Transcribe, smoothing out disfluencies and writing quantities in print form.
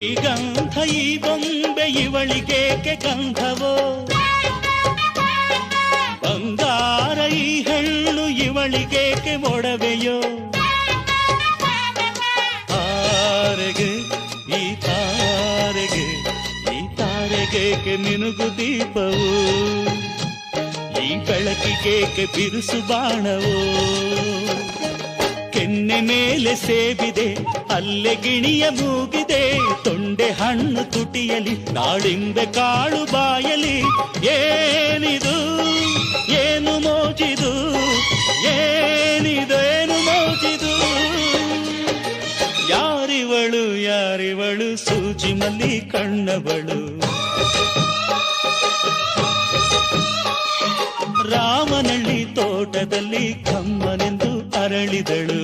ಈ ಗಂಧ ಈ ಬೊಂಬೆ ಇವಳಿಗೇಕೆ ಗಂಧವೋ, ಬಂಗಾರ ಈ ಹೆಣ್ಣು ಇವಳಿಗೇಕೆ ಒಡವೆಯೋ. ತಾರೆಗೆ ಈ ತಾರೆಗೆ ಈ ತಾರೆಗೇಕೆ ಮಿನುಗು ದೀಪವು, ಈ ಬೆಳಕಿಗೇಕೆ ಬಿರುಸು ಬಾಣವೋ. ಕೆನ್ನೆ ಮೇಲೆ ಸೇಬಿದೆ ಅಲ್ಲೆ ಗಿಣಿಯ ಮೂಗಿದೆ, ತೊಂಡೆ ಹಣ್ಣು ತುಟಿಯಲಿ ದಾಳಿಂಬೆ ಕಾಳು ಬಾಯಲಿ. ಏನಿದು ಏನು ಮೋಜಿದು, ಏನಿದೇನು ಮೋಜಿದು. ಯಾರಿವಳು ಯಾರಿವಳು ಸೂಜಿ ಮಲ್ಲಿ ಕಣ್ಣವಳು, ರಾಮನಳ್ಳಿ ತೋಟದಲ್ಲಿ ಕಮ್ಮನೆಂದು ಅರಳಿದಳು.